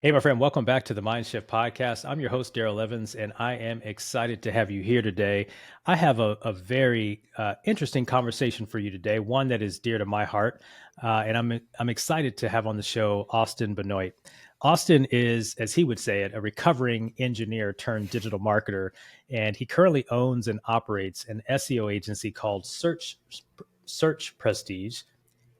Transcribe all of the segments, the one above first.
Hey, my friend, welcome back to the MindShift Podcast. I'm your host, Darrell Evans, and I am excited to have you here today. I have a very interesting conversation for you today, one that is dear to my heart, and I'm excited to have on the show Austin Benoit. Austin is, as he would say it, a recovering engineer turned digital marketer, and he currently owns and operates an SEO agency called Search Prestige.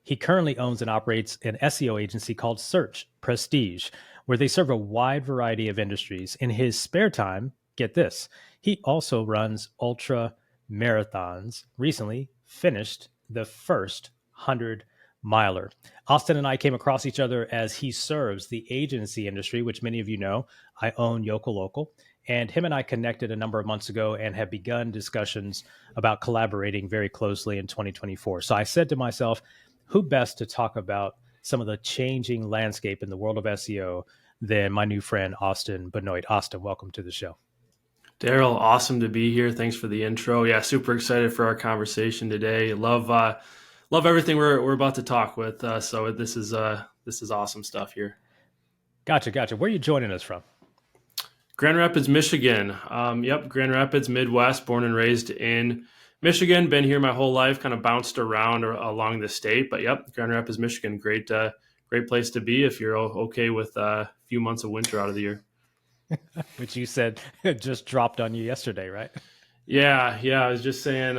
He currently owns and operates an SEO agency called Search Prestige, where they serve a wide variety of industries. In his spare time, get this, he also runs ultra marathons. Recently finished the first 100 miler. Austin and I came across each other as he serves the agency industry, which many of you know. I own Yokel Local. And him and I connected a number of months ago and have begun discussions about collaborating very closely in 2024. So I said to myself, who best to talk about some of the changing landscape in the world of SEO than my new friend, Austin Benoit. Austin, welcome to the show. Darrell, awesome to be here. Thanks for the intro. Yeah, super excited for our conversation today. Love everything we're about to talk with. So this is awesome stuff here. Gotcha. Where are you joining us from? Grand Rapids, Michigan. Grand Rapids, Midwest, born and raised in Michigan. Been here my whole life, kind of bounced around along the state. But Grand Rapids, Michigan, great place to be if you're okay with a few months of winter out of the year. Which you said just dropped on you yesterday, right? Yeah. I was just saying,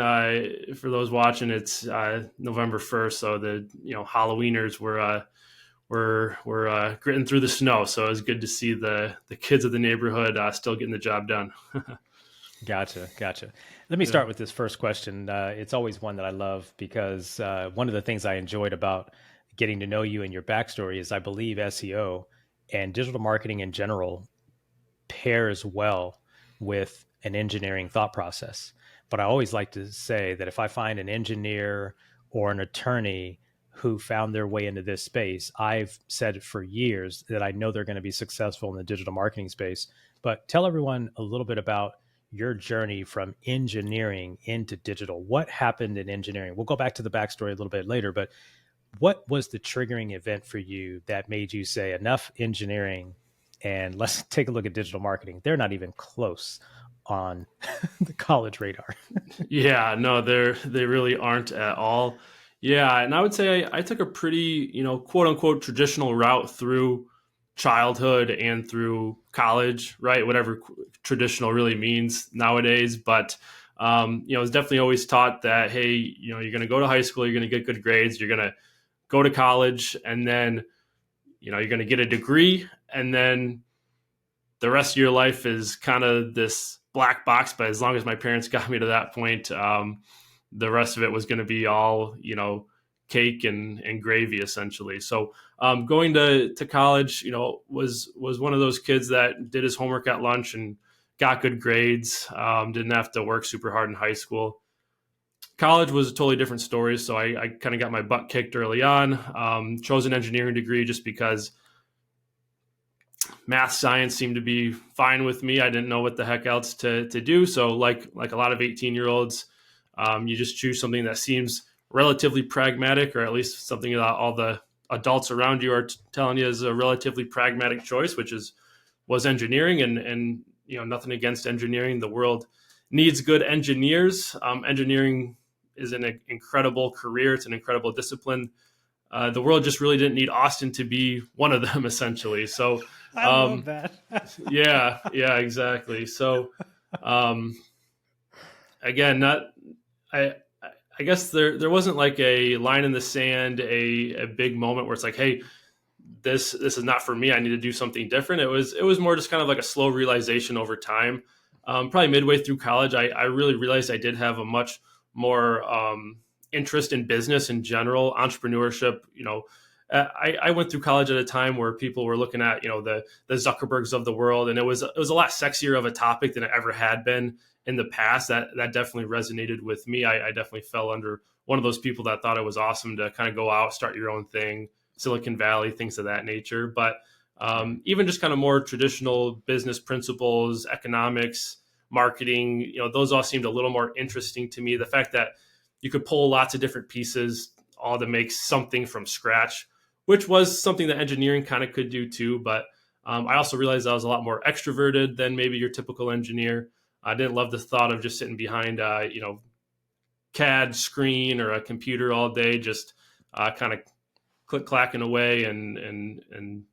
for those watching, it's November 1st, so the Halloweeners were gritting through the snow. So it was good to see the kids of the neighborhood still getting the job done. Gotcha. Let me start with this first question. It's always one that I love because one of the things I enjoyed about getting to know you and your backstory is I believe SEO and digital marketing in general pairs well with an engineering thought process. But I always like to say that if I find an engineer or an attorney who found their way into this space, I've said for years that I know they're going to be successful in the digital marketing space. But tell everyone a little bit about your journey from engineering into digital. What happened in engineering? We'll go back to the backstory a little bit later, but what was the triggering event for you that made you say enough engineering and let's take a look at digital marketing? They're not even close on the college radar. Yeah, no, they really aren't at all. Yeah, and I would say I took a pretty, quote unquote traditional route through childhood and through college, right? Whatever traditional really means nowadays. But, I was definitely always taught that, hey, you're going to go to high school, you're going to get good grades, you're going to go to college, and then, you're going to get a degree, and then the rest of your life is kind of this black box. But as long as my parents got me to that point, the rest of it was going to be all, cake and gravy essentially. So going to college, was one of those kids that did his homework at lunch and got good grades, didn't have to work super hard in high school. College was a totally different story. So I kind of got my butt kicked early on, chose an engineering degree just because math, science seemed to be fine with me. I didn't know what the heck else to do. So like a lot of 18-year-olds, you just choose something that seems relatively pragmatic, or at least something that all the adults around you are telling you is a relatively pragmatic choice, which was engineering. And nothing against engineering. The world needs good engineers. Engineering is an incredible career. It's an incredible discipline. The world just really didn't need Austin to be one of them, essentially. So I love that. yeah, exactly. So again, I guess there wasn't like a line in the sand, a big moment where it's like, hey, this is not for me. I need to do something different. It was more just kind of like a slow realization over time. Probably midway through college, I really realized I did have a much more interest in business in general, entrepreneurship. I went through college at a time where people were looking at, the Zuckerbergs of the world, and it was a lot sexier of a topic than it ever had been in the past. That definitely resonated with me. I definitely fell under one of those people that thought it was awesome to kind of go out, start your own thing, Silicon Valley, things of that nature. But even just kind of more traditional business principles, economics, marketing, those all seemed a little more interesting to me. The fact that you could pull lots of different pieces all to make something from scratch, which was something that engineering kind of could do too. But I also realized I was a lot more extroverted than maybe your typical engineer. I didn't love the thought of just sitting behind, CAD screen or a computer all day, just kind of click clacking away, and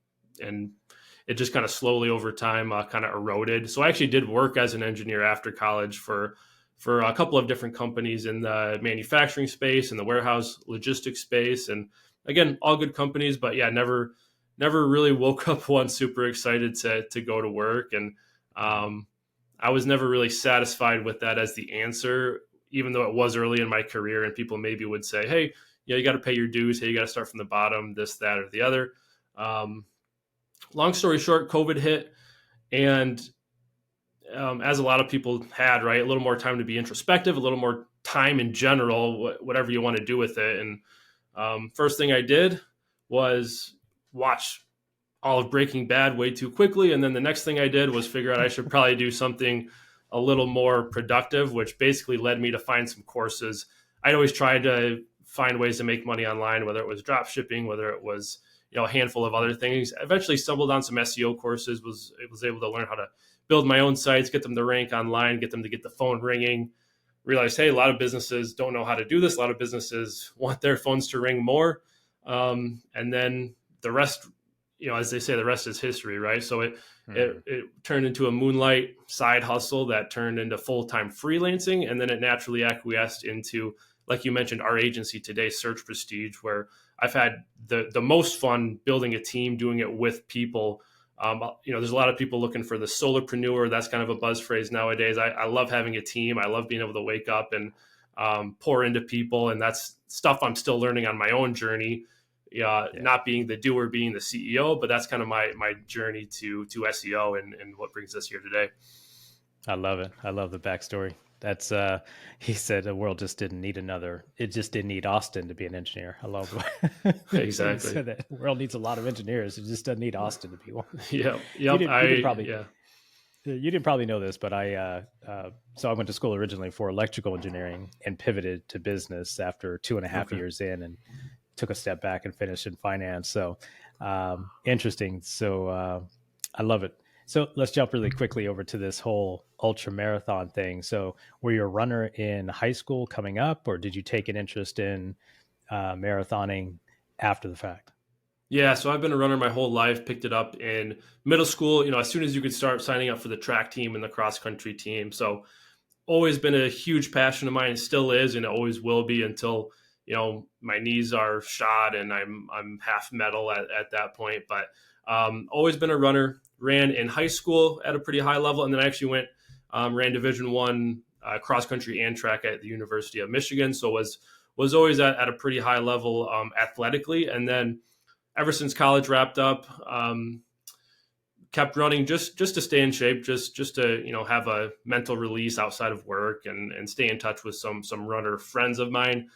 it just kind of slowly over time kind of eroded. So I actually did work as an engineer after college for a couple of different companies in the manufacturing space and the warehouse logistics space, and again, all good companies. But yeah, never really woke up one super excited to go to work, and I was never really satisfied with that as the answer, even though it was early in my career, and people maybe would say, hey, you got to pay your dues. Hey, you got to start from the bottom, this, that, or the other. Long story short, COVID hit, and as a lot of people had, right, a little more time to be introspective, a little more time in general, whatever you want to do with it. And first thing I did was watch all of Breaking Bad way too quickly. And then the next thing I did was figure out I should probably do something a little more productive, which basically led me to find some courses. I'd always tried to find ways to make money online, whether it was drop shipping, whether it was a handful of other things. Eventually stumbled on some SEO courses, was able to learn how to build my own sites, get them to rank online, get them to get the phone ringing. Realized, hey, a lot of businesses don't know how to do this. A lot of businesses want their phones to ring more. And then the rest, as they say, the rest is history, right? So it turned into a moonlight side hustle that turned into full-time freelancing. And then it naturally acquiesced into, like you mentioned, our agency today, Search Prestige, where I've had the most fun building a team, doing it with people. There's a lot of people looking for the solopreneur. That's kind of a buzz phrase nowadays. I love having a team. I love being able to wake up and pour into people. And that's stuff I'm still learning on my own journey. Not being the doer, being the CEO, but that's kind of my journey to SEO and what brings us here today. I love it. I love the backstory. That's he said the world just didn't need it just didn't need Austin to be an engineer. I love exactly. He said that the world needs a lot of engineers. It just doesn't need Austin to be one. Yeah. You didn't probably know this, but so I went to school originally for electrical engineering and pivoted to business after 2.5 years in, and took a step back and finished in finance. So interesting. So I love it. So let's jump really quickly over to this whole ultra marathon thing. So were you a runner in high school coming up, or did you take an interest in marathoning after the fact? Yeah, so I've been a runner my whole life, picked it up in middle school, as soon as you could start signing up for the track team and the cross country team. So always been a huge passion of mine, and still is, and it always will be until, my knees are shot and I'm half metal at that point. But always been a runner. Ran in high school at a pretty high level, and then I actually went ran Division I cross country and track at the University of Michigan. So was always at a pretty high level athletically, and then ever since college wrapped up, kept running just to stay in shape, just to have a mental release outside of work, and stay in touch with some runner friends of mine.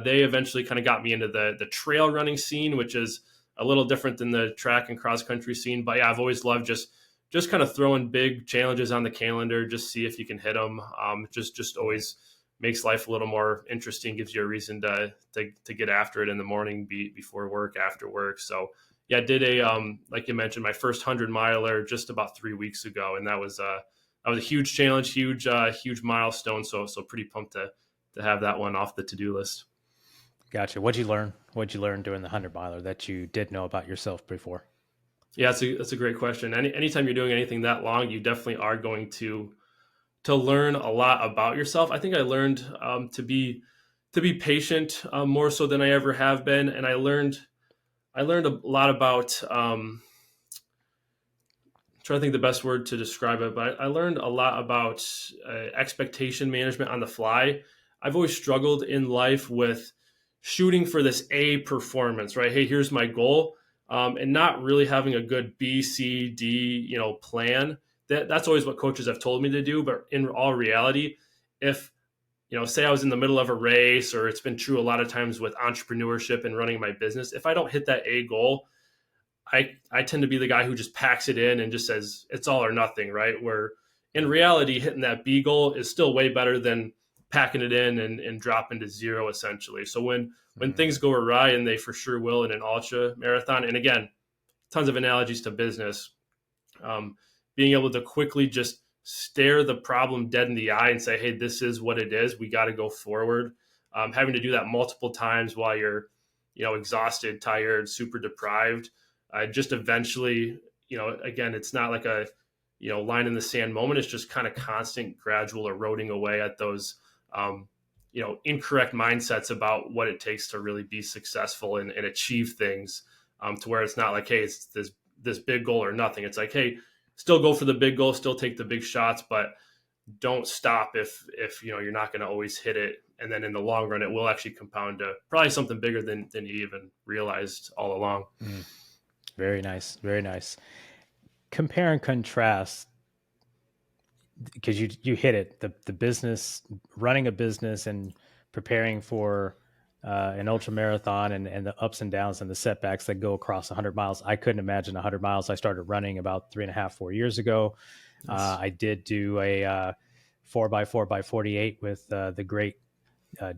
They eventually kind of got me into the trail running scene, which is a little different than the track and cross country scene. But yeah, I've always loved just kind of throwing big challenges on the calendar, just see if you can hit them. Just always makes life a little more interesting, gives you a reason to get after it in the morning, before work, after work. So yeah, I did like you mentioned, my first 100-miler just about 3 weeks ago. And that was a huge challenge, huge milestone. So pretty pumped to have that one off the to-do list. Gotcha. What'd you learn? What'd you learn doing the 100-miler that you didn't know about yourself before? Yeah, that's a great question. Anytime you're doing anything that long, you definitely are going to learn a lot about yourself. I think I learned to be patient more so than I ever have been, and I learned a lot about. I'm trying to think the best word to describe it, but I learned a lot about expectation management on the fly. I've always struggled in life with shooting for this A performance, right? Hey, here's my goal, and not really having a good B, C, D, plan. That's always what coaches have told me to do. But in all reality, if, say I was in the middle of a race, or it's been true a lot of times with entrepreneurship and running my business, if I don't hit that A goal, I tend to be the guy who just packs it in and just says it's all or nothing, right? Where in reality, hitting that B goal is still way better than packing it in and dropping to zero, essentially. So when things go awry, and they for sure will in an ultra marathon, and again, tons of analogies to business, Being able to quickly just stare the problem dead in the eye and say, hey, this is what it is. We got to go forward. Having to do that multiple times while you're, exhausted, tired, super deprived, just eventually, again, it's not like a, line in the sand moment. It's just kind of constant, gradual eroding away at those, incorrect mindsets about what it takes to really be successful and achieve things, to where it's not like, hey, it's this big goal or nothing. It's like, hey, still go for the big goal, still take the big shots, but don't stop if you're not going to always hit it. And then in the long run, it will actually compound to probably something bigger than you even realized all along. Very nice. Very nice. Compare and contrast, because you hit it, the business, running a business and preparing for an ultra marathon and the ups and downs and the setbacks that go across 100 miles. I couldn't imagine 100 miles. I started running about 4 years ago. Nice. I did do a 4x4x48 with the great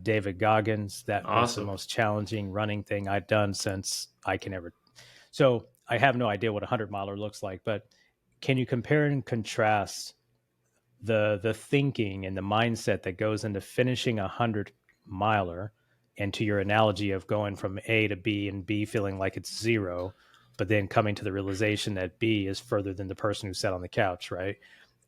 David Goggins. That awesome. was the most challenging running thing I've done since I can ever. So I have no idea what a 100-miler looks like, but can you compare and contrast the thinking and the mindset that goes into finishing a 100-miler, and to your analogy of going from A to B and B feeling like it's zero, but then coming to the realization that B is further than the person who sat on the couch, right?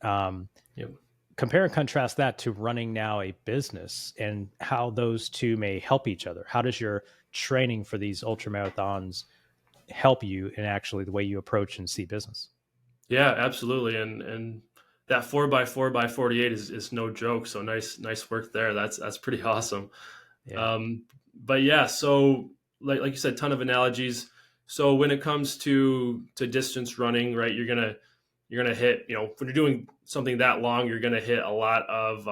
Yep. Compare and contrast that to running now a business and how those two may help each other. How does your training for these ultra marathons help you in actually the way you approach and see business? Yeah, absolutely. And that 4x4x48 is no joke. So nice work there. That's pretty awesome. Yeah. But yeah, so like you said, ton of analogies. So when it comes to distance running, right, you're gonna hit, when you're doing something that long, you're gonna hit a lot of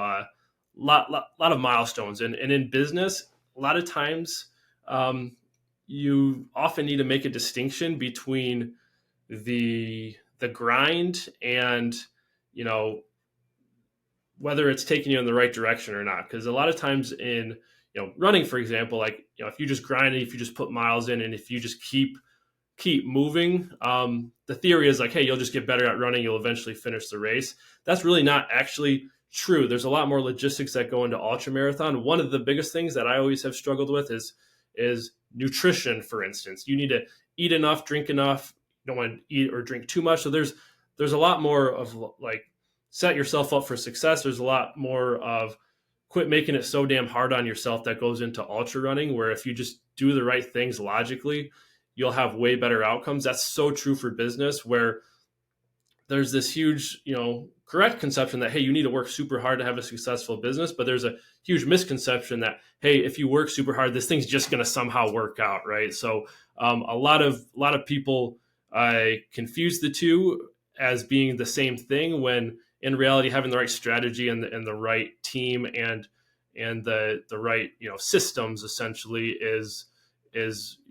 milestones. And in business, a lot of times, you often need to make a distinction between the grind and, whether it's taking you in the right direction or not. Because a lot of times in, running, for example, like, if you just grind it, if you just put miles in, and if you just keep moving, the theory is like, hey, you'll just get better at running, you'll eventually finish the race. That's really not actually true. There's a lot more logistics that go into ultra marathon. One of the biggest things that I always have struggled with is nutrition, for instance. You need to eat enough, drink enough. You don't want to eat or drink too much. So there's a lot more of like, set yourself up for success. There's a lot more of quit making it so damn hard on yourself that goes into ultra running, where if you just do the right things logically, you'll have way better outcomes. That's so true for business, where there's this huge, correct conception that, hey, you need to work super hard to have a successful business. But there's a huge misconception that, hey, if you work super hard, this thing's just going to somehow work out, right? So a lot of people confuse the two as being the same thing, when in reality, having the right strategy and the right team and the right, systems essentially is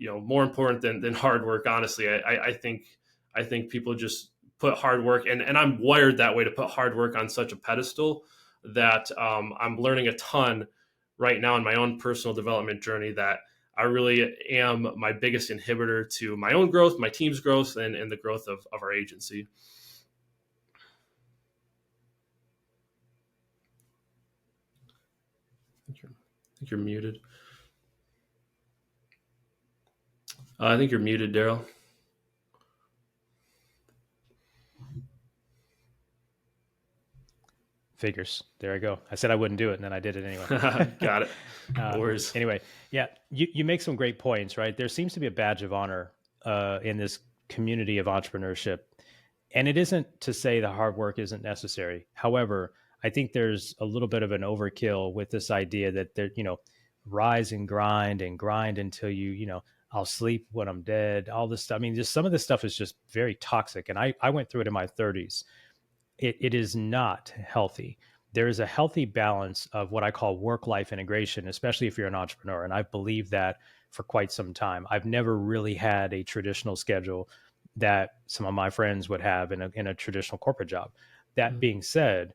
more important than hard work. Honestly, I think people just put hard work, and I'm wired that way, to put hard work on such a pedestal that I'm learning a ton right now in my own personal development journey, that I really am my biggest inhibitor to my own growth, my team's growth, and the growth of our agency. I think you're muted. I think you're muted, Darrell. Figures. There I go. I said I wouldn't do it, and then I did it anyway. Got it. No worries. Anyway, yeah, you make some great points, right? There seems to be a badge of honor in this community of entrepreneurship. And it isn't to say the hard work isn't necessary. However, I think there's a little bit of an overkill with this idea that there, rise and grind until I'll sleep when I'm dead, all this stuff. I mean, just some of this stuff is just very toxic. And I went through it in my 30s. It is not healthy. There is a healthy balance of what I call work-life integration, especially if you're an entrepreneur. And I believe that for quite some time. I've never really had a traditional schedule that some of my friends would have in a traditional corporate job. That being said,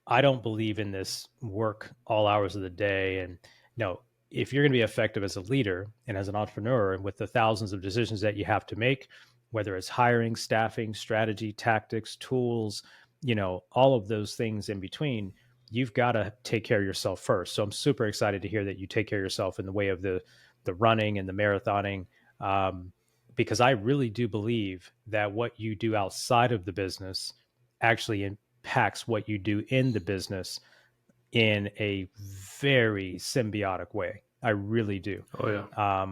I don't believe in this work all hours of the day. And if you're going to be effective as a leader and as an entrepreneur with the thousands of decisions that you have to make, whether it's hiring, staffing, strategy, tactics, tools, all of those things in between, you've got to take care of yourself first. So I'm super excited to hear that you take care of yourself in the way of the running and the marathoning, because I really do believe that what you do outside of the business actually impacts what you do in the business in a very symbiotic way. I really do. Oh yeah.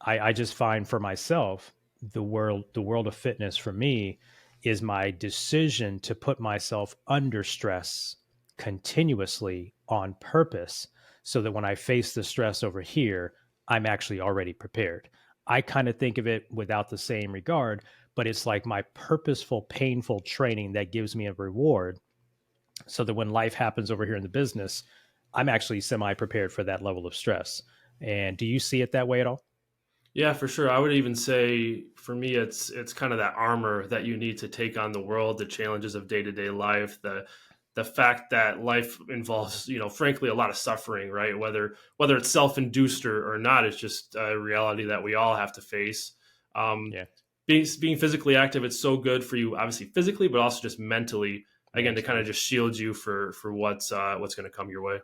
I just find for myself, the world of fitness for me is my decision to put myself under stress continuously on purpose, so that when I face the stress over here, I'm actually already prepared. I kind of think of it without the same regard, but it's like my purposeful, painful training that gives me a reward, so that when life happens over here in the business, I'm actually semi prepared for that level of stress. And do you see it that way at all? Yeah, for sure. I would even say for me, it's kind of that armor that you need to take on the world, the challenges of day to day life, the fact that life involves, frankly, a lot of suffering, right? Whether it's self induced or not, it's just a reality that we all have to face. Um, Yeah. being physically active, it's so good for you, obviously physically, but also just mentally. Again, to kind Mentally. of just shield you for what's going to come your way.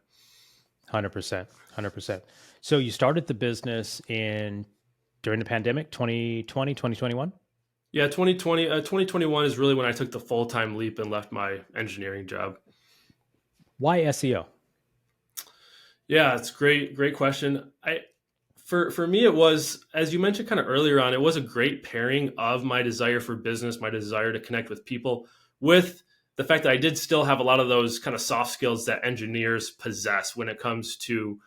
100%. 100%. So you started the business during the pandemic, 2020, 2021? Yeah, 2021 is really when I took the full time leap and left my engineering job. Why SEO? Yeah, it's great question. For me, it was, as you mentioned kind of earlier on, it was a great pairing of my desire for business, my desire to connect with people, with the fact that I did still have a lot of those kind of soft skills that engineers possess when it comes to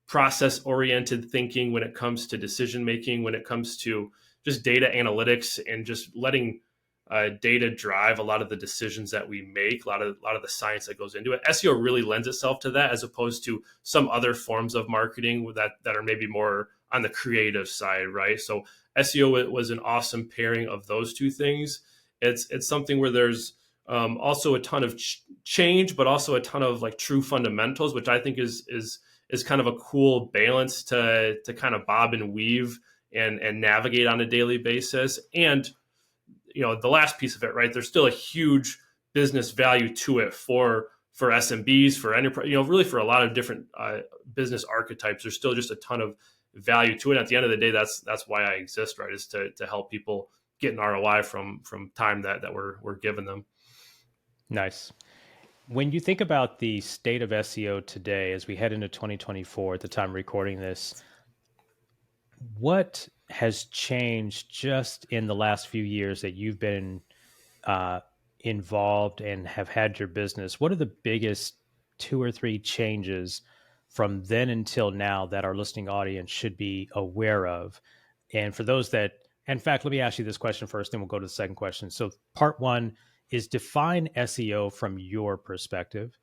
process oriented thinking, when it comes to decision making, when it comes to just data analytics and just letting data drive a lot of the decisions that we make, a lot of the science that goes into it. SEO really lends itself to that, as opposed to some other forms of marketing that are maybe more on the creative side, right? So SEO was an awesome pairing of those two things. It's something where there's also a ton of change, but also a ton of like true fundamentals, which I think is kind of a cool balance to kind of bob and weave and navigate on a daily basis. And the last piece of it, right? There's still a huge business value to it for SMBs, for enterprise, really for a lot of different business archetypes. There's still just a ton of value to it. At the end of the day, that's why I exist, right? Is to help people get an ROI from time that we're giving them. Nice. When you think about the state of SEO today, as we head into 2024, at the time recording this, what has changed just in the last few years that you've been involved and have had your business? What are the biggest 2 or 3 changes from then until now that our listening audience should be aware of? And for those that, in fact, let me ask you this question first, then we'll go to the second question. So part one is define SEO from your perspective.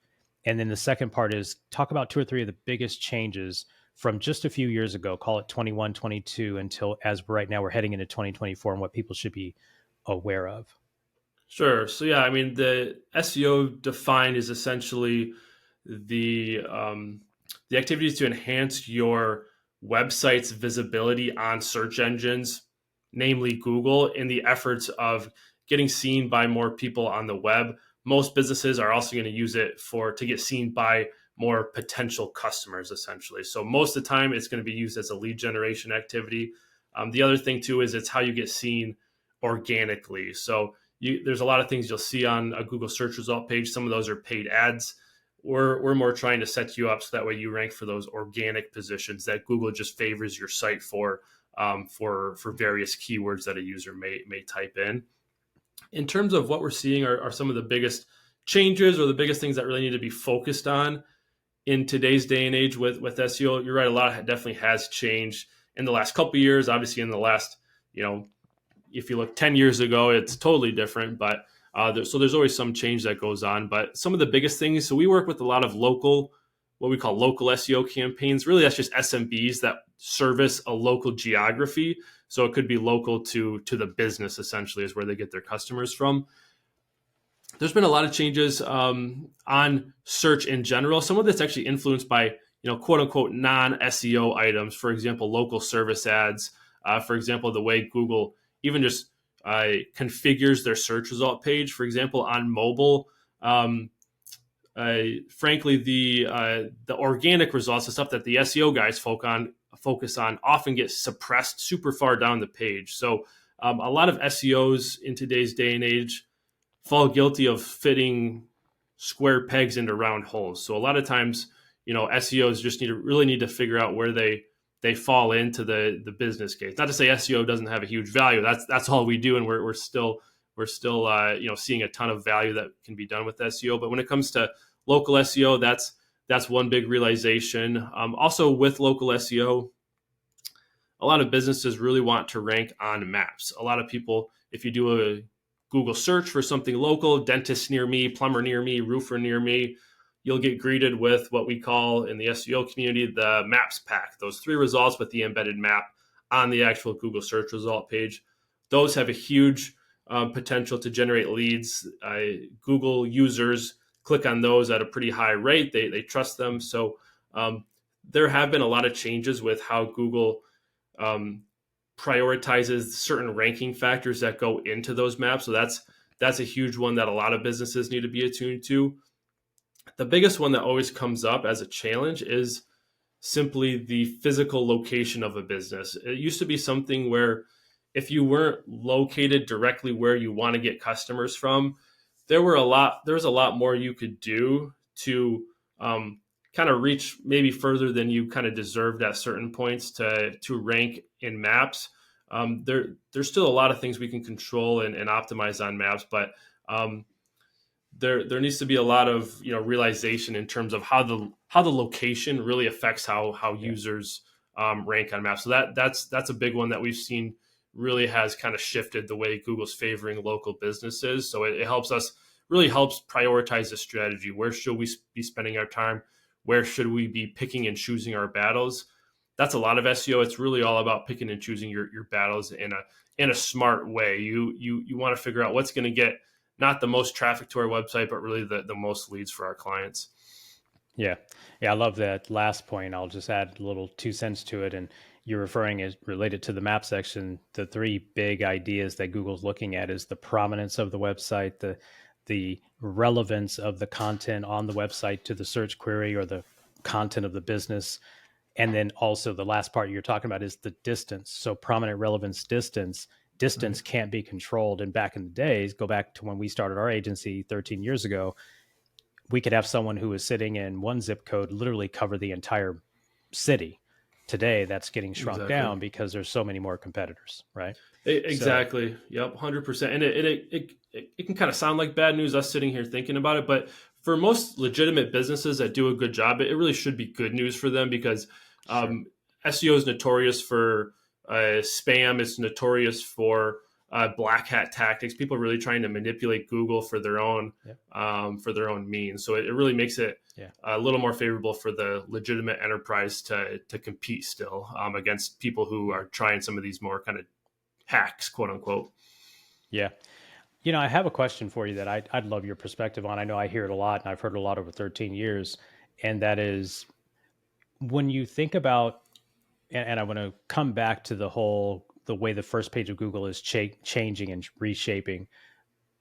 And then the second part is talk about 2 or 3 of the biggest changes from just a few years ago, call it 21, 22, until as right now we're heading into 2024, and what people should be aware of. Sure. So yeah, I mean, the SEO defined is essentially the activities to enhance your website's visibility on search engines, namely Google, in the efforts of getting seen by more people on the web. Most businesses are also going to use it to get seen by more potential customers, essentially. So most of the time, it's going to be used as a lead generation activity. The other thing too is it's how you get seen organically. So there's a lot of things you'll see on a Google search result page. Some of those are paid ads. We're more trying to set you up so that way you rank for those organic positions that Google just favors your site for various keywords that a user may type in. In terms of what we're seeing are some of the biggest changes or the biggest things that really need to be focused on in today's day and age with SEO. You're right, a lot definitely has changed in the last couple of years. Obviously, in the last, if you look 10 years ago, it's totally different. But so there's always some change that goes on. But some of the biggest things, so we work with a lot of what we call local SEO campaigns. Really, that's just SMBs that service a local geography. So it could be local to the business, essentially, is where they get their customers from. There's been a lot of changes on search in general. Some of that's actually influenced by, quote unquote, non-SEO items. For example, local service ads. For example, the way Google even just configures their search result page. For example, on mobile, frankly, the organic results, the stuff that the SEO guys focus on, often get suppressed super far down the page. So a lot of SEOs in today's day and age fall guilty of fitting square pegs into round holes. So a lot of times, SEOs just really need to figure out where they fall into the business case. Not to say SEO doesn't have a huge value. That's all we do, and we're still seeing a ton of value that can be done with SEO. But when it comes to local SEO, that's one big realization. Also, with local SEO, a lot of businesses really want to rank on maps. A lot of people, if you do a Google search for something local, dentist near me, plumber near me, roofer near me, you'll get greeted with what we call in the SEO community the maps pack. Those 3 results with the embedded map on the actual Google search result page. Those have a huge potential to generate leads. Google users click on those at a pretty high rate. They trust them. So there have been a lot of changes with how Google prioritizes certain ranking factors that go into those maps. So that's a huge one that a lot of businesses need to be attuned to. The biggest one that always comes up as a challenge is simply the physical location of a business. It used to be something where if you weren't located directly where you want to get customers from, there was a lot more you could do to kind of reach maybe further than you kind of deserved at certain points to rank in maps. There's still a lot of things we can control and optimize on maps, but there needs to be a lot of realization in terms of how the location really affects how users rank on maps. So that's a big one that we've seen really has kind of shifted the way Google's favoring local businesses. So it helps prioritize the strategy. Where should we be spending our time? Where should we be picking and choosing our battles? That's a lot of SEO. It's really all about picking and choosing your battles in a smart way. You want to figure out what's going to get not the most traffic to our website, but really the most leads for our clients. Yeah. I love that last point. I'll just add a little 2 cents to it. And you're referring as related to the map section. The 3 big ideas that Google's looking at is the prominence of the website, the relevance of the content on the website to the search query or the content of the business. And then also the last part you're talking about is the distance. So prominent relevance distance right. Can't be controlled. And back in the days, go back to when we started our agency 13 years ago, we could have someone who was sitting in one zip code literally cover the entire city. Today, that's getting shrunk down because there's so many more competitors, right? Exactly. So, yep, 100%. And it can kind of sound like bad news, us sitting here thinking about it, but for most legitimate businesses that do a good job, it really should be good news for them because SEO is notorious for spam. It's notorious for black hat tactics. People are really trying to manipulate Google for their own means. So it really makes it a little more favorable for the legitimate enterprise to compete still against people who are trying some of these more kind of hacks, quote unquote. Yeah. I have a question for you that I'd love your perspective on. I know I hear it a lot, and I've heard it a lot over 13 years. And that is when you think about, and I want to come back to the way the first page of Google is changing and reshaping.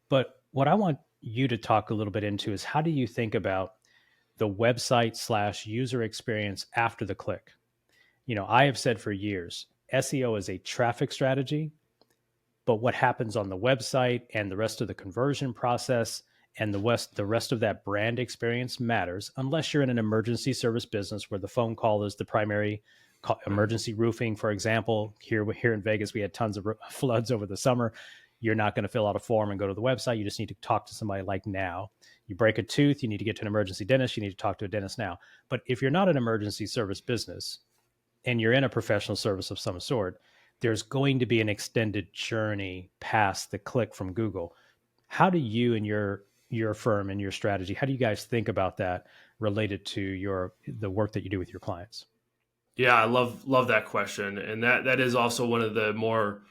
But what I want you to talk a little bit into is how do you think about the website / user experience after the click? I have said for years, SEO is a traffic strategy, but what happens on the website and the rest of the conversion process and the rest of that brand experience matters, unless you're in an emergency service business where the phone call is the primary emergency roofing, for example. Here in Vegas, we had tons of floods over the summer. You're not going to fill out a form and go to the website. You just need to talk to somebody like now. You break a tooth, you need to get to an emergency dentist. You need to talk to a dentist now. But if you're not an emergency service business and you're in a professional service of some sort, there's going to be an extended journey past the click from Google. How do you and your firm and your strategy, how do you guys think about that related to the work that you do with your clients? Yeah, I love that question. And that is also one of the more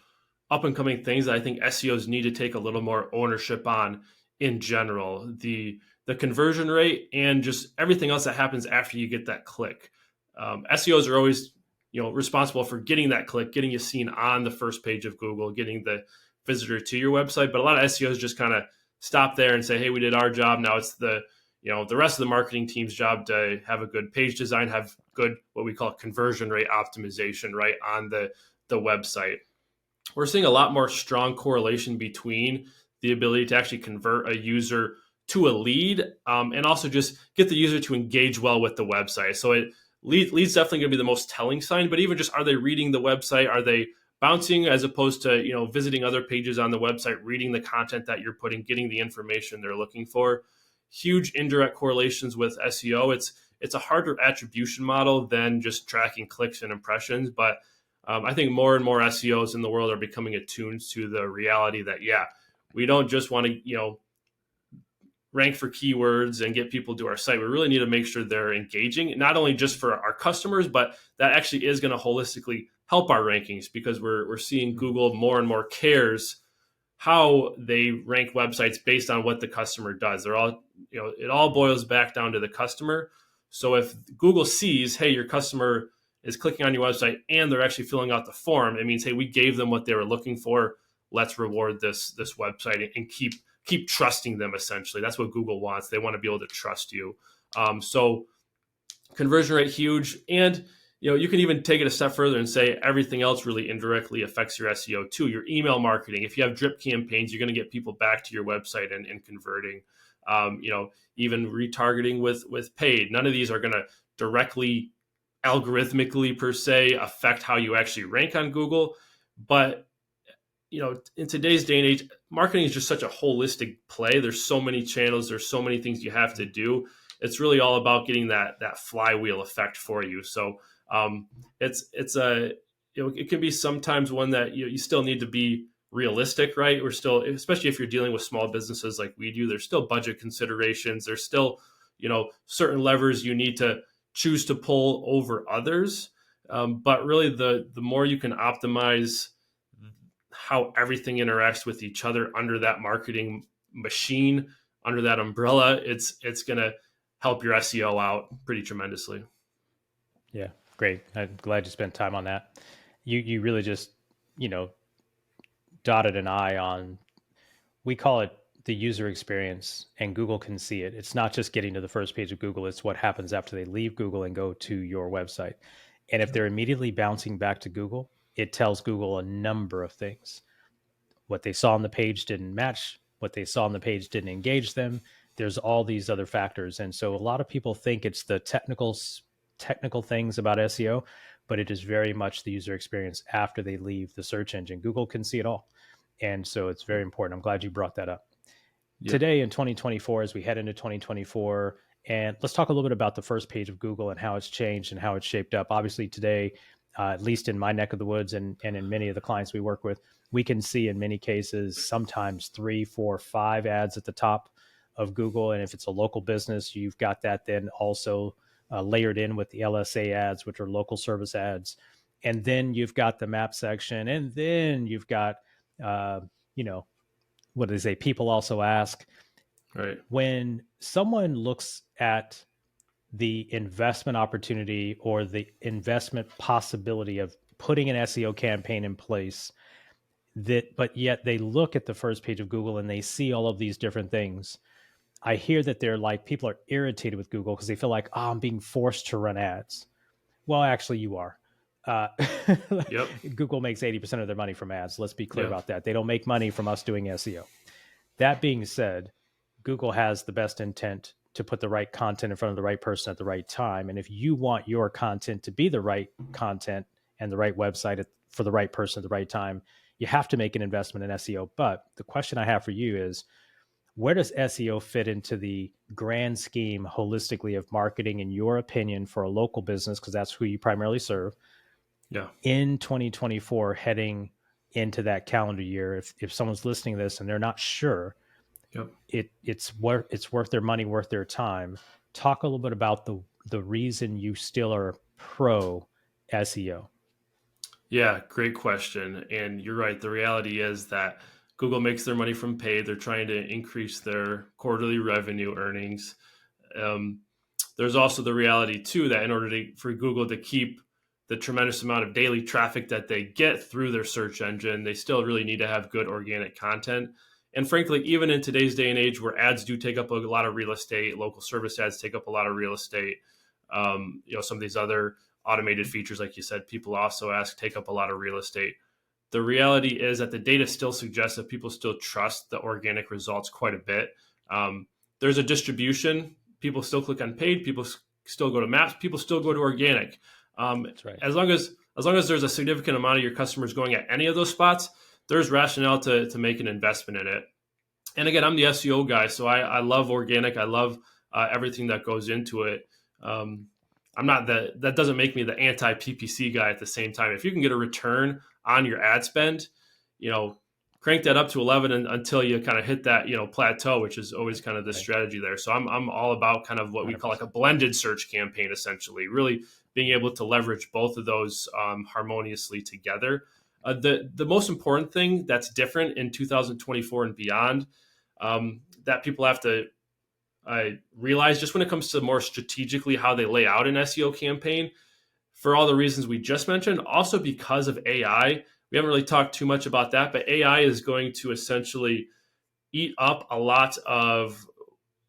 up and coming things that I think SEOs need to take a little more ownership on in general. The conversion rate and just everything else that happens after you get that click. SEOs are always responsible for getting that click, getting you seen on the first page of Google, getting visitor to your website. But a lot of SEOs just kind of stop there and say, hey, we did our job. Now it's the rest of the marketing team's job to have a good page design, have good, what we call conversion rate optimization, right, on the website. We're seeing a lot more strong correlation between the ability to actually convert a user to a lead, and also just get the user to engage well with the website. So lead's definitely going to be the most telling sign, but even just, are they reading the website? Are they bouncing, as opposed to, visiting other pages on the website, reading the content that you're putting, getting the information they're looking for? Huge indirect correlations with SEO. It's a harder attribution model than just tracking clicks and impressions, but I think more and more SEOs in the world are becoming attuned to the reality that, we don't just want to, rank for keywords and get people to our site. We really need to make sure they're engaging, not only just for our customers, but that actually is going to holistically help our rankings, because we're seeing Google more and more cares how they rank websites based on what the customer does. They're all, it all boils back down to the customer. So if Google sees, hey, your customer is clicking on your website and they're actually filling out the form, it means, hey, we gave them what they were looking for. Let's reward this website and keep trusting them. Essentially, that's what Google wants. They want to be able to trust you. So conversion rate, huge. And you can even take it a step further and say everything else really indirectly affects your SEO too. Your email marketing. If you have drip campaigns, you're going to get people back to your website and converting. Even retargeting with paid. None of these are going to directly, algorithmically per se, affect how you actually rank on Google. But in today's day and age, marketing is just such a holistic play. There's so many channels. There's so many things you have to do. It's really all about getting that flywheel effect for you. So it can be sometimes one that you still need to be realistic, right? We're still, especially if you're dealing with small businesses like we do, there's still budget considerations. There's still, certain levers you need to choose to pull over others. But really the more you can optimize how everything interacts with each other under that marketing machine, under that umbrella, it's going to help your SEO out pretty tremendously. Yeah, great. I'm glad you spent time on that. You really just, dotted an I on, we call it the user experience, and Google can see it. It's not just getting to the first page of Google, it's what happens after they leave Google and go to your website. And if they're immediately bouncing back to Google, it tells Google a number of things. What they saw on the page didn't match, what they saw on the page didn't engage them. There's all these other factors. And so a lot of people think it's the technical things about SEO, but it is very much the user experience after they leave the search engine. Google can see it all. And so it's very important. I'm glad you brought that up. Yep. Today in 2024, as we head into 2024, and let's talk a little bit about the first page of Google and how it's changed and how it's shaped up. Obviously today, at least in my neck of the woods and in many of the clients we work with, we can see in many cases, sometimes 3, 4, 5 ads at the top of Google. And if it's a local business, you've got that then also layered in with the LSA ads, which are local service ads. And then you've got the map section. And then you've got, what do they say? People also ask. Right. When someone looks at the investment opportunity or the investment possibility of putting an SEO campaign in place, but yet they look at the first page of Google and they see all of these different things, I hear that people are irritated with Google because they feel like, I'm being forced to run ads. Well, actually you are. Yep. Google makes 80% of their money from ads. Let's be clear about that. They don't make money from us doing SEO. That being said, Google has the best intent to put the right content in front of the right person at the right time. And if you want your content to be the right content and the right website for the right person at the right time, you have to make an investment in SEO. But the question I have for you is, where does SEO fit into the grand scheme holistically of marketing, in your opinion, for a local business, because that's who you primarily serve, in 2024, heading into that calendar year? If someone's listening to this and they're not sure, it's worth their money, worth their time. Talk a little bit about the reason you still are pro SEO. Yeah, great question. And you're right. The reality is that Google makes their money from paid. They're trying to increase their quarterly revenue earnings. There's also the reality too that in order for Google to keep the tremendous amount of daily traffic that they get through their search engine, they still really need to have good organic content. And frankly, even in today's day and age where ads do take up a lot of real estate, local service ads take up a lot of real estate, some of these other automated features, like you said, people also ask, take up a lot of real estate. The reality is that the data still suggests that people still trust the organic results quite a bit. There's a distribution. People still click on paid. People still go to maps. People still go to organic. That's right. As long as there's a significant amount of your customers going at any of those spots, there's rationale to make an investment in it. And again, I'm the SEO guy, so I love organic. I love everything that goes into it. I'm not that doesn't make me the anti-PPC guy at the same time. If you can get a return on your ad spend, crank that up to 11 until you kind of hit that, plateau, which is always kind of the strategy there. So I'm all about kind of what we call like a blended search campaign, essentially, really being able to leverage both of those harmoniously together. The most important thing that's different in 2024 and beyond that people have to realize, just when it comes to more strategically how they lay out an SEO campaign, for all the reasons we just mentioned, also because of AI. We haven't really talked too much about that, but AI is going to essentially eat up a lot of,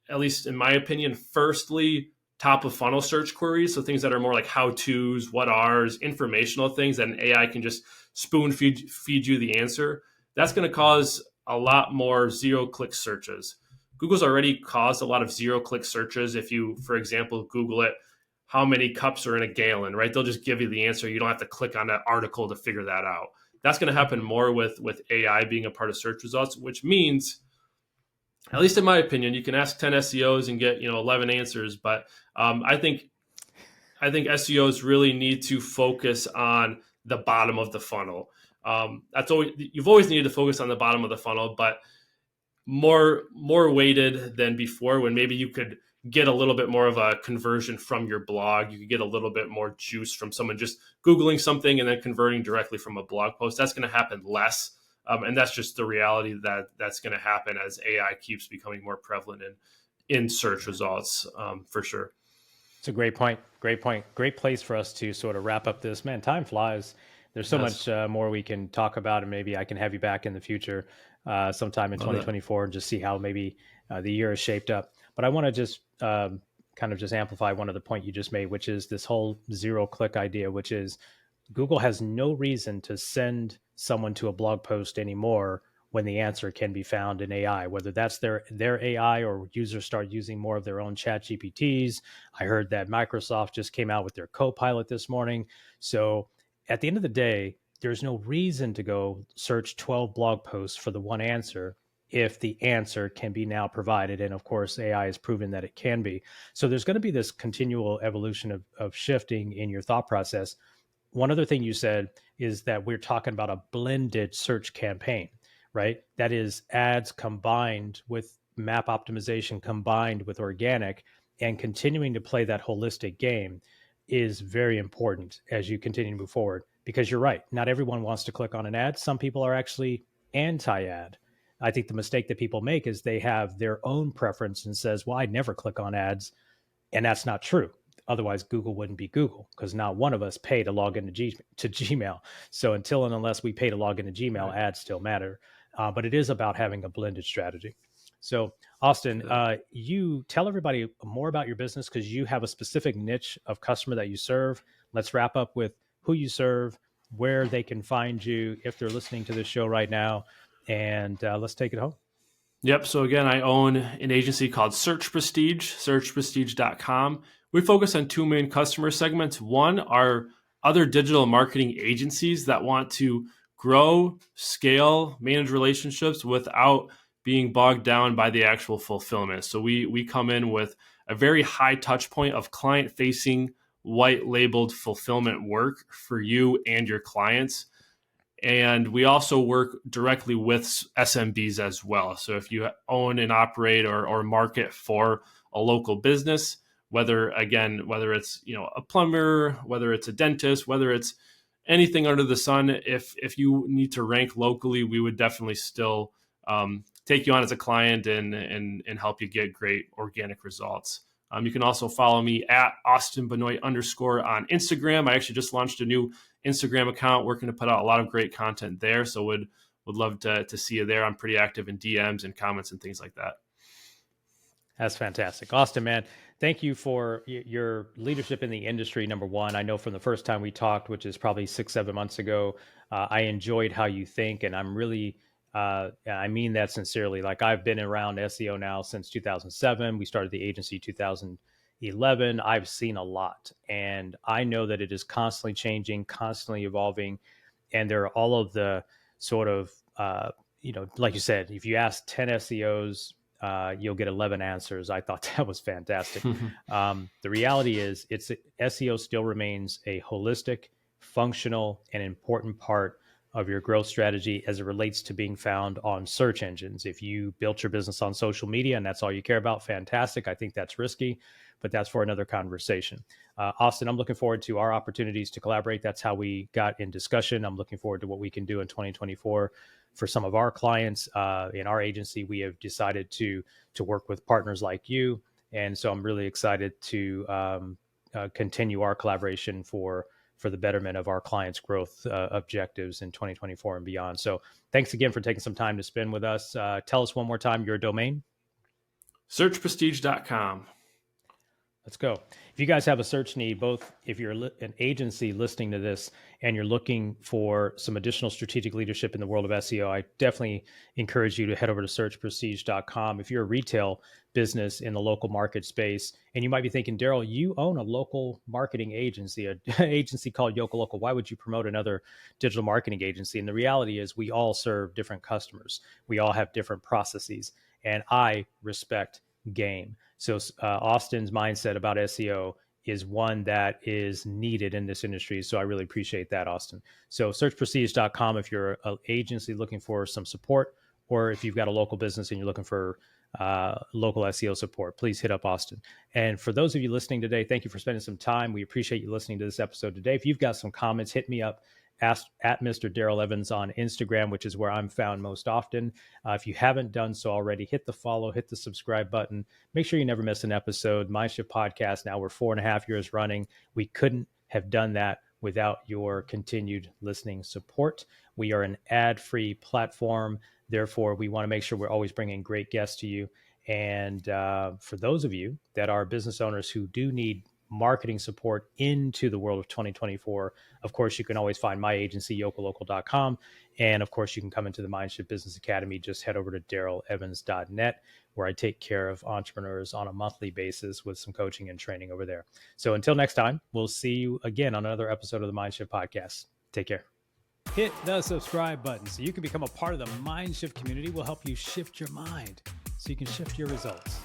at least in my opinion, firstly, top of funnel search queries. So things that are more like how-tos, what are's, informational things that an AI can just spoon feed you the answer. That's going to cause a lot more zero-click searches. Google's already caused a lot of zero-click searches. If you, for example, Google it, how many cups are in a gallon, right? They'll just give you the answer. You don't have to click on that article to figure that out. That's going to happen more with AI being a part of search results, which means, at least in my opinion, you can ask 10 SEOs and get 11 answers. But I think SEOs really need to focus on the bottom of the funnel. You've always needed to focus on the bottom of the funnel, but more weighted than before, when maybe you could get a little bit more of a conversion from your blog. You could get a little bit more juice from someone just Googling something and then converting directly from a blog post. That's going to happen less. And that's just the reality that's going to happen as AI keeps becoming more prevalent in search results, for sure. It's a great point. Great point. Great place for us to sort of wrap up this. Man, time flies. There's so much more we can talk about, and maybe I can have you back in the future sometime in 2024 and just see how maybe the year is shaped up. But I want to just kind of just amplify one of the point you just made, which is this whole zero-click idea, which is Google has no reason to send someone to a blog post anymore when the answer can be found in AI, whether that's their AI or users start using more of their own chat GPTs. I heard that Microsoft just came out with their Copilot this morning. So at the end of the day, there's no reason to go search 12 blog posts for the one answer if the answer can be now provided. And of course, AI has proven that it can be. So there's going to be this continual evolution of shifting in your thought process. One other thing you said is that we're talking about a blended search campaign, right? That is ads combined with map optimization, combined with organic, and continuing to play that holistic game is very important as you continue to move forward, because you're right. Not everyone wants to click on an ad. Some people are actually anti-ad. I think the mistake that people make is they have their own preference and says, well, I never click on ads. And that's not true. Otherwise, Google wouldn't be Google, because not one of us pay to log into Gmail. So until and unless we pay to log into Gmail, right, ads still matter. But it is about having a blended strategy. So Austin, you tell everybody more about your business, because you have a specific niche of customer that you serve. Let's wrap up with who you serve, where they can find you if they're listening to this show right now, and let's take it home. Yep. So again, I own an agency called Search Prestige, searchprestige.com. We focus on two main customer segments. One are other digital marketing agencies that want to grow, scale, manage relationships without being bogged down by the actual fulfillment. So we come in with a very high touch point of client-facing, white-labeled fulfillment work for you and your clients. And we also work directly with SMBs as well. So if you own and operate or market for a local business, whether it's a plumber, whether it's a dentist, whether it's anything under the sun, if you need to rank locally, we would definitely still take you on as a client and help you get great organic results. You can also follow me at AustinBenoit _ on Instagram. I actually just launched a new Instagram account, working to put out a lot of great content there. So would love to see you there. I'm pretty active in DMs and comments and things like that. That's fantastic. Austin, man, thank you for your leadership in the industry, number one. I know from the first time we talked, which is probably 6-7 months ago, I enjoyed how you think, and I'm really, I mean that sincerely. Like, I've been around SEO now since 2007. We started the agency 2011. I've seen a lot, and I know that it is constantly changing, constantly evolving, and there are all of the sort of, like you said, if you ask 10 SEOs, you'll get 11 answers. I thought that was fantastic. The reality is, SEO still remains a holistic, functional, and important part of your growth strategy as it relates to being found on search engines. If you built your business on social media and that's all you care about, fantastic. I think that's risky, but that's for another conversation. Austin, I'm looking forward to our opportunities to collaborate. That's how we got in discussion. I'm looking forward to what we can do in 2024. For some of our clients in our agency, we have decided to work with partners like you. And so I'm really excited to continue our collaboration for the betterment of our clients' growth objectives in 2024 and beyond. So thanks again for taking some time to spend with us. Tell us one more time your domain. Searchprestige.com. Let's go. If you guys have a search need, both if you're an agency listening to this and you're looking for some additional strategic leadership in the world of SEO, I definitely encourage you to head over to searchprestige.com. If you're a retail business in the local market space, and you might be thinking, Darrell, you own a local marketing agency, an agency called Yoka Local. Why would you promote another digital marketing agency? And the reality is we all serve different customers. We all have different processes, and I respect game. So Austin's mindset about SEO is one that is needed in this industry. So I really appreciate that, Austin. So searchprestige.com if you're an agency looking for some support, or if you've got a local business and you're looking for local SEO support, please hit up Austin. And for those of you listening today, thank you for spending some time. We appreciate you listening to this episode today. If you've got some comments, hit me up. Ask at Mr. Darrell Evans on Instagram, which is where I'm found most often. If you haven't done so already, hit the follow, hit the subscribe button. Make sure you never miss an episode. MindShift Podcast, now we're 4.5 years running. We couldn't have done that without your continued listening support. We are an ad-free platform. Therefore, we want to make sure we're always bringing great guests to you. And for those of you that are business owners who do need marketing support into the world of 2024, of course, you can always find my agency, yokalocal.com. And of course, you can come into the MindShift Business Academy. Just head over to darrellevans.net, where I take care of entrepreneurs on a monthly basis with some coaching and training over there. So until next time, we'll see you again on another episode of the MindShift Podcast. Take care. Hit the subscribe button so you can become a part of the MindShift community. We'll help you shift your mind so you can shift your results.